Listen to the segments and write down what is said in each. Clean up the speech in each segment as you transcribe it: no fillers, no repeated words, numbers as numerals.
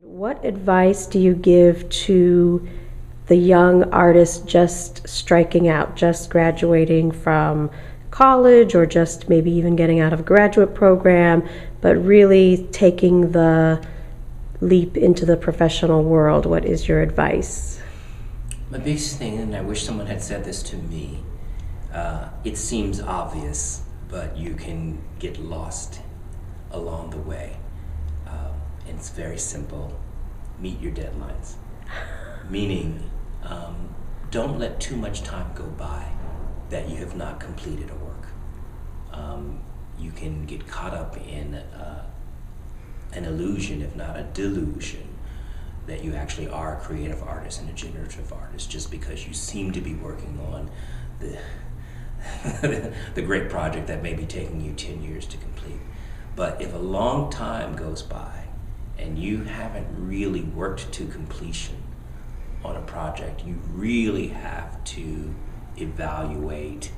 What advice do you give to the young artist just striking out, just graduating from college or just maybe even getting out of a graduate program, but really taking the leap into the professional world? What is your advice? My biggest thing, and I wish someone had said this to me, it seems obvious, but you can get lost along the way. It's very simple. Meet your deadlines. Meaning, don't let too much time go by that you have not completed a work. You can get caught up in an illusion, if not a delusion, that you actually are a creative artist and a generative artist just because you seem to be working on the great project that may be taking you 10 years to complete. But if a long time goes by and you haven't really worked to completion on a project, you really have to evaluate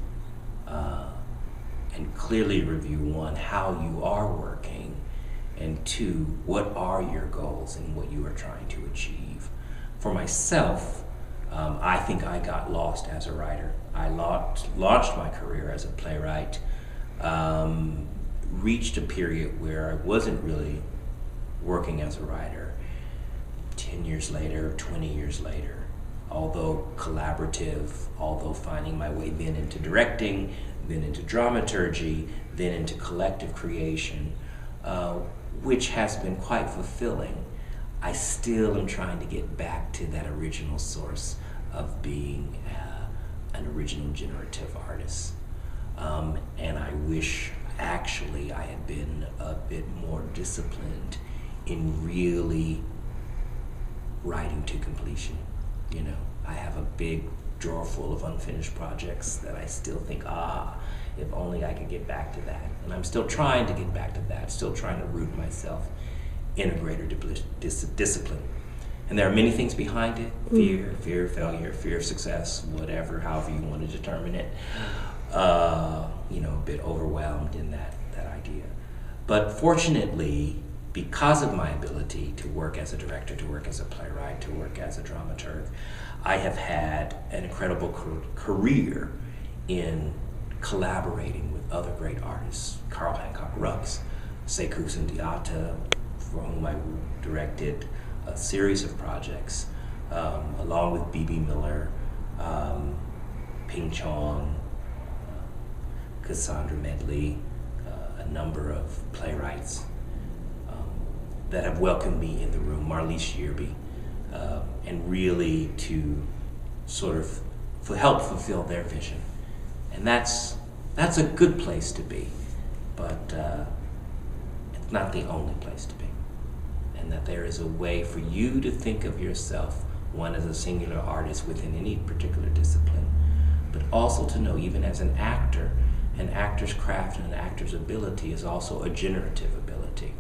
and clearly review, one, how you are working, and two, what are your goals and what you are trying to achieve. For myself, I think I got lost as a writer. I launched my career as a playwright, reached a period where I wasn't really working as a writer. 10 years later, 20 years later, although collaborative, although finding my way then into directing, then into dramaturgy, then into collective creation, which has been quite fulfilling, I still am trying to get back to that original source of being an original generative artist. And I wish actually I had been a bit more disciplined in really writing to completion. You know, I have a big drawer full of unfinished projects that I still think, if only I could get back to that. And I'm still trying to get back to that, still trying to root myself in a greater discipline. And there are many things behind it: fear of failure, fear of success, whatever, however you want to determine it. A bit overwhelmed in that idea. But fortunately, because of my ability to work as a director, to work as a playwright, to work as a dramaturg, I have had an incredible career in collaborating with other great artists. Carl Hancock Rux, Sekou Sundiata, for whom I directed a series of projects, along with B.B. Miller, Ping Chong, Cassandra Medley, a number of playwrights that have welcomed me in the room, Marlise Yearby, and really to sort of help fulfill their vision. And that's a good place to be, but it's not the only place to be. And that there is a way for you to think of yourself, one, as a singular artist within any particular discipline, but also to know, even as an actor, an actor's craft and an actor's ability is also a generative ability.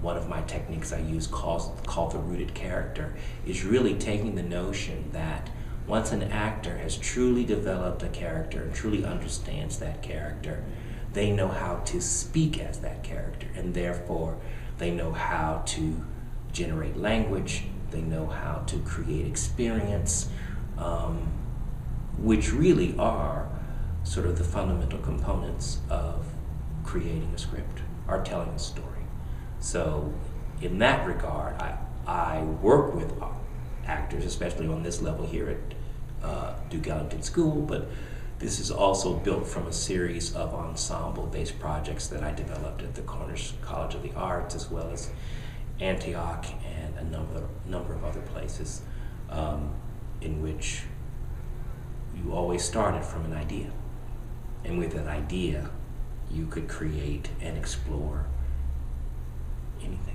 One of my techniques I use called the rooted character is really taking the notion that once an actor has truly developed a character and truly understands that character, they know how to speak as that character, and therefore they know how to generate language, they know how to create experience, which really are sort of the fundamental components of creating a script or telling a story. So in that regard, I work with actors, especially on this level here at Duke Ellington School, but this is also built from a series of ensemble-based projects that I developed at the Cornish College of the Arts, as well as Antioch and a number of other places, in which you always started from an idea. And with that idea, you could create and explore anything.